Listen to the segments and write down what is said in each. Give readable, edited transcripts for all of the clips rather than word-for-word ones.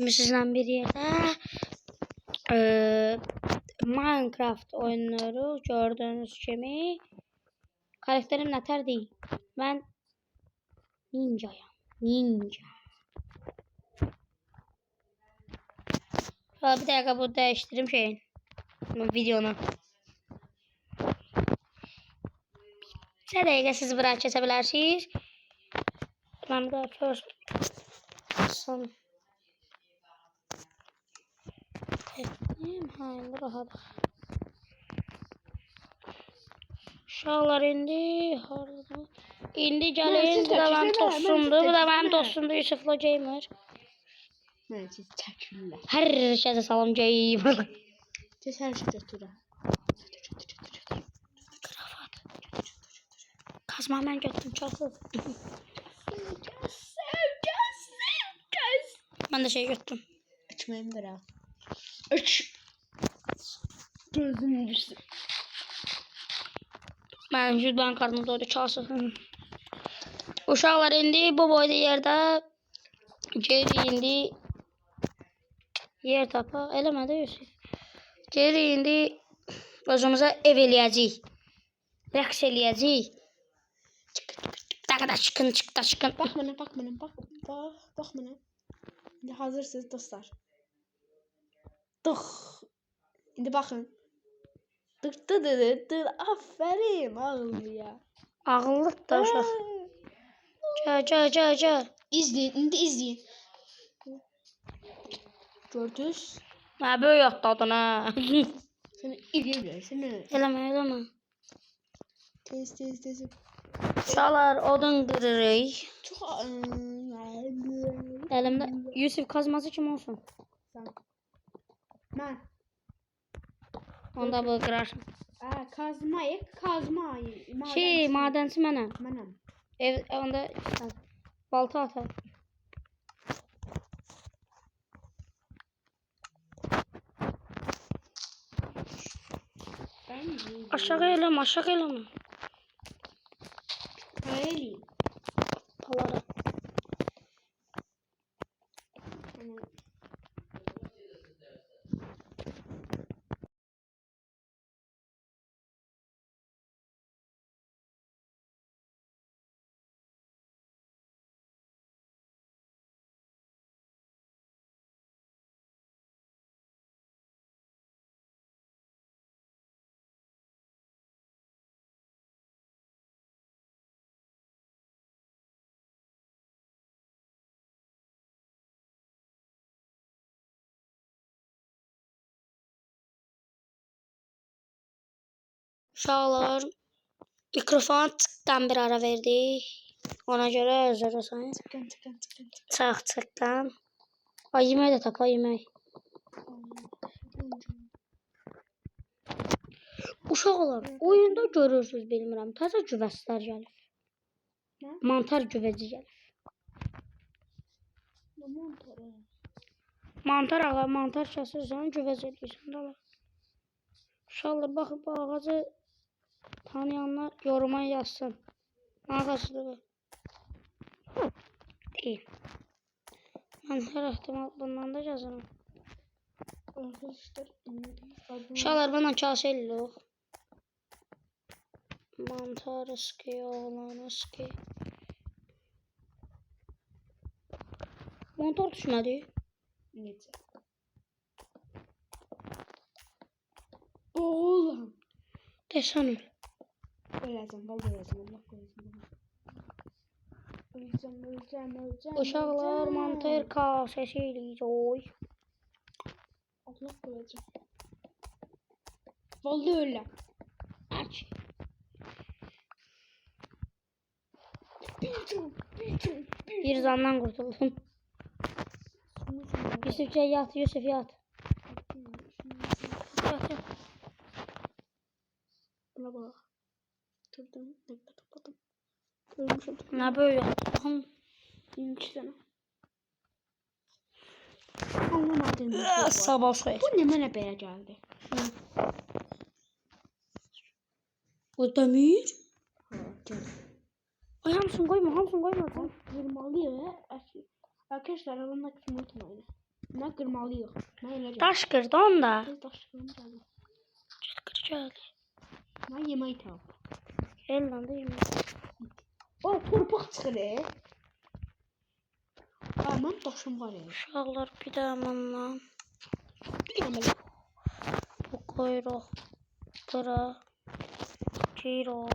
Sizden bir yerde Minecraft oynuyoruz. Gördüğünüz gibi karakterim Nater değil. Ben ninjayım. Ninja. Bir dakika bu değiştireyim şeyin. Videonu. Bir dakika siz bırak kesebilirsiniz. Ben de first son. Hayır rahat. Uşaqlar indi gəlin. Bu da mənim dostumdur. Bu da mənim dostumdur Yusufla Gamer. Mən siz çəkirlər. Hər şeyə salam Gamer. Tez hər şey götürürəm. Kazma mən götürdüm çoxu. Mən də şey götürdüm. Açmayım qıra. Aç. Gözüm düşdü. Mənim yüzdən qarnım doydu çalsın. Uşaqlar indi bu boyda yerdə geri indi yer tapa eləmədi Yusuf. Geri indi özümüzə ev eləyəcəyik. Rəqs eləyəcəyik. Dəqiqə çıxın. Bax mənə, bax mənə, bax mənə. İndi hazırsınız dostlar. Dıx. İndi baxın. Dıx. Aferin ağıllıya. Ağıllıdır da uşaq. Gel. İzləyin, indi izləyin. Gördünüz? Nə böyük atladın ha. Səni izləyirsən. Eləmə. Tez. Uşaqlar odun qırırıq. Çox Əlimdə Yusuf kazması kim olsun? Mən. Onda bu qırarsın. Kazmayıq. Şey, madənçi mənəm. Mənəm. Ev onda balta atar. Aşağı eləmə. Hayır. Palara. Uşaqlar mikrofona çıxdan bir ara verdik. Ona görə özür dilərim. Çıxdan. Ay yemək də tapa yemək. Uşaqlar oyunda görürsüz bilmirəm. Təzə güvəslər gəlir. Mantar güvəci gəlir. Mantar kəsirsən, güvəc edirsən də. Uşaqlar baxın bu ağacı tanıyanlar yoruma yazsın. Ağaclığı. Deyil. Mən hər ehtimal bundan da yazarım. Uşaqlar bana kase eləyirik. Mantar ıskı, oğlan ıskı. Mantar düşmədi. Necə? Oğlan. Desən öl. Öləcəm, vallahi öləcəm. Öləcəm. Uşaqlar mantar kasesi eləyəcək. Allah öləcəm. Vallahi öləm. Aç. Bir zandan qurtuldum. Yusuf yat. Yat. Buna bak. Turdum. Nekde topladım. Ölmüşüm. Nə böyle yaptın? 22 tane. Anlamadım. Sabah soy. Bu ne mənə belə gəldi? O demir. Gel. Ay hamısını koyma. Vurmalıyım. Arkadaşlar alınmak için unutmayın. Mən qırmalıyıq. Mən elə Daş kırdı onda. Biz daş qırmalıyıq. Kır gel. Mən yemək tap. Gel lan da yemek. O torpaq çıxır. Mən daşım var. Uşaqlar bir də amanla. Yemək. Bu koyuruq. Bura. Giyirik.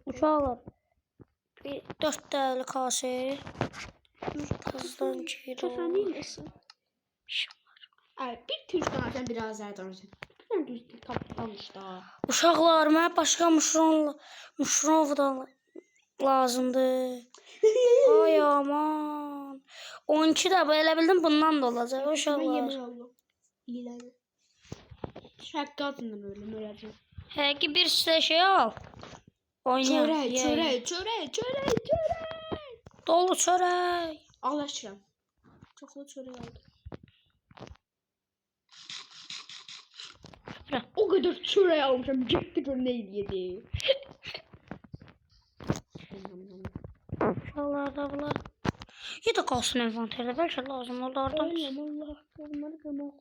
Uşaqlar. Bir 4 dəyəli kase. Kazdan giyirik. Kəsənin nəsin? Ay, bir türkdən biraz danışın. Mən düz danış da. Uşaqlar, mənə başqa muşrovdan lazımdır. Ay aman. 12 də belə bildim bundan da olacaq Mən uşaqlar. yemək aldım. İyilədi. Şək qadınım öləcəm. Həqiqi bir size şey al. Oynayaq. Çörək, yeyək. çörək, çörək, çörək, çörək. Dolu çörək. Alaşıram. Çoxlu çörək aldım. O kadar çörək almışam. Getdi gör nə yedi. Uşaqlar da bunlar. Ya da qalsın envanterdə. Bəlkə lazım olur oradan. Oynayam Allah. Bunları qırmaq.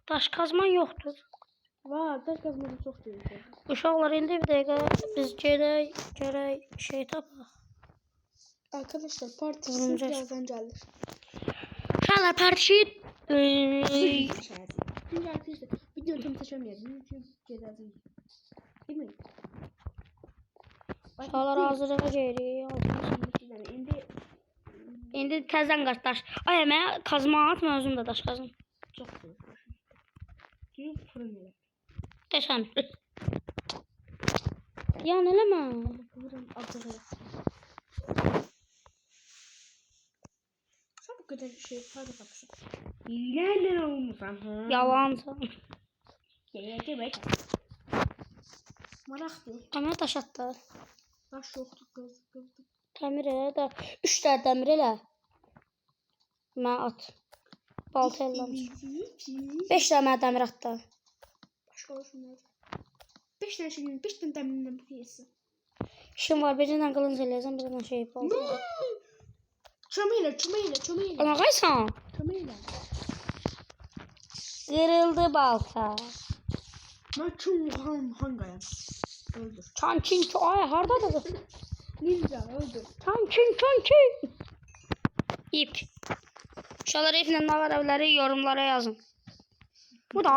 Daş kazman yoxdur. Var, daş qazmadı çox deyir. Uşaqlar indi bir dəqiqə biz gərək şey tapaq. Arkadaşlar partisi Vurulacaq. birazdan gelir. Uşaqlar partisi Şimdi arkadaşlar video tam seçemeyelim. Çünkü cezasını. Değil mi? uşaqlar hazırlığa gedirik. Şimdi İndi təzədən qaç daş. Ay mənə kazma at, mən özüm də daş qazım. çok zor. Çünkü fırın elə. Desən. Yan eləmə. Fırın adı. Sen bu kadar şey fazla kapışın. Nereden olmuşsan ha? Yalansan. Yemek. Maraqlı. Əmə daş atdı. Baş yoktu kız. Təmir elə də 3 dənə dəmir elə. Mən at. Balta eləmiş. 5 dənə mənə dəmir atdı. Başka olsun. 5 tane şey, 5 tane demirinden bir piyesi. İşim var, birindən qılınc eləyəcəm, birindən şey balta. Çömeyle. Ana qaysan. Çömeyle. Qırıldı balta. Ben çum hangayam. Öldür. Çançin ay hardadır? Ninja öldür. Çançin. İp. Uşaqlar iplə nə var evləri yorumlara yazın. Bu da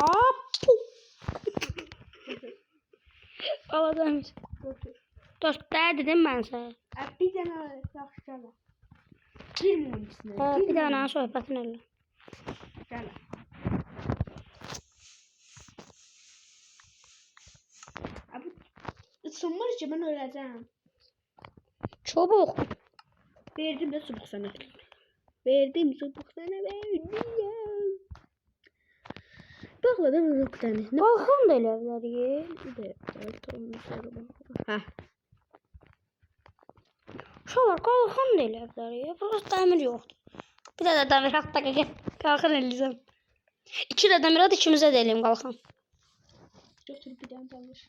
Aladan. Öldür. 4 dənə dedim mən sənə. Bir tane yaxşıcala. Bir mi içine? Hə, bir dənə söhbətin elə. Gel. Abi ısınmır ki ben öleceğim. Çabuk. Verdim de subuk sana. Verdim subuk sana verdim. Bakla da bir tane. Ne? Qalxan da elə bilər. Bir de ha. Uşaqlar qalxan da elə bilər. Burası dəmir yoxdur. Bir də dəmir hatta qalxan eləyəcəm. 2 də dəmir at, ikimizə də eləyim qalxan. Götür bir tane dalır.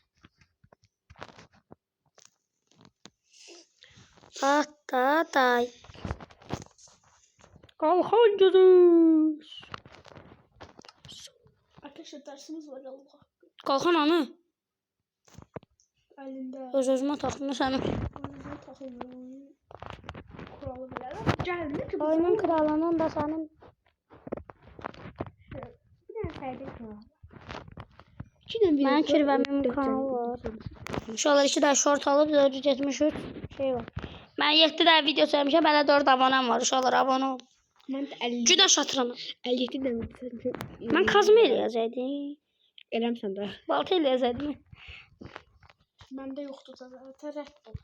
Day. Qalxan gözüz. Arkadaşlar dersimiz var Allah. Qalxan anı. Elinde. Öz-özümə taxmışam. Ağzına takılıyor. Kuralı bilir. Geldi ki. Oyunun kralının da sənin. Bir tane saydık var. Mənim kirvəmin kanalı var. Uşaqlar 2 də short alıb 473 şey var. Mən 7 də video çəkmişəm, hələ 4 abonəm var. Uşaqlar abunə ol. Ben de 50. Güdaş atıram. 57 demek. Mən kazma eləyəcəydim. Elem sen de. Balta eləyəcəydim. Bende yoktu zaten. Terek ol.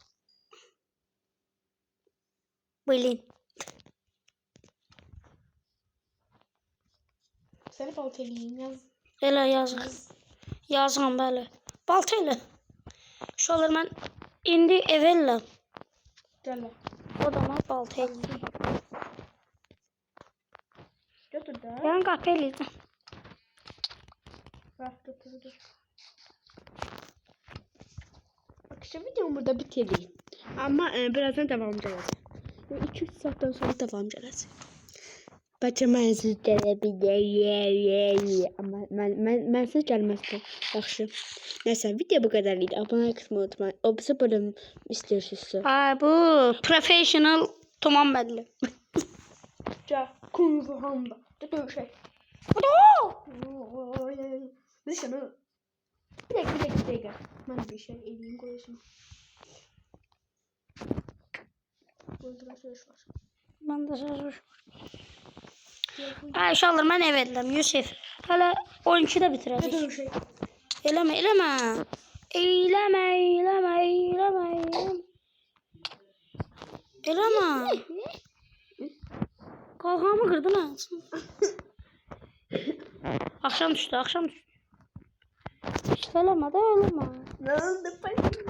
Bilin. Seni balteliyim yaz. Elə yazın bəli. Balta elə. Uşaqlar mən indi ev eləm. Gel. O da mən balta eləyəm. Götür de. Yəni qapı eləyəcəm. Bak götürdüm. Bak işte videomu burada bitireyim. Ama birazdan devam edeceğiz. 2-3 saatdən sonra davam gələcək. Bəlkə mən siz gələ biləyəm. Amma mən siz gəlməzdim. Yaxşı. Nəysə, video bu qədər idi. Abunə olmayı unutmayın. O bizə bölüm istəyirsinizsə. Ay bu professional tamam belli. Gəl, Kung Fu Handa. Dövüşək. Nişanı. Bir dəqiqə. Mən bir şey eləyim qoyacağım. Burada söz var. Ben de söz var. Ay uşaqlar mən ev edirəm Yusuf. Hələ 12-də bitirəcək. Dövüşək. Eləmə. Qalxamı qırdın ha. Akşam düşdü. Eləmə də eləmə. Ne oldu peki?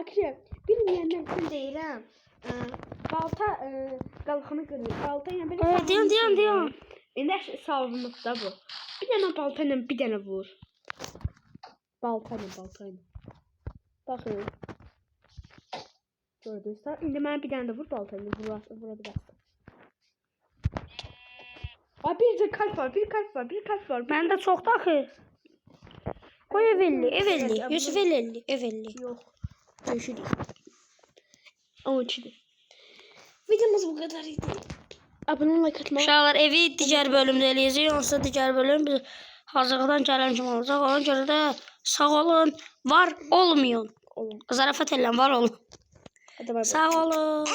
Akşam bilməyəndən sən deyirəm. Balta qalxanı qırır. Balta ilə belə Diyan. İndi savunluqda bu. Bir dənə balta ilə bir dənə vur. Balta ilə. Baxın. Gördünüz? İndi mənə bir dənə də vur balta ilə vura bilərsən. Ay bir kalp var. Məndə çoxdur axı. Qoy ev 50. Yusuf 50. Yox. Görüşürük. 12'dir. Videomuz bu kadar idi. Abone olmayı, like atmayı. Uşaqlar evi digər bölümdə eləyəcək. Yoksa digər bölüm biz hazırlıqdan gələn kimi olacaq. Ona görə də sağ olun, var olmayın. Zarafat eləm, var olun. Hadi bay bay. Sağ olun.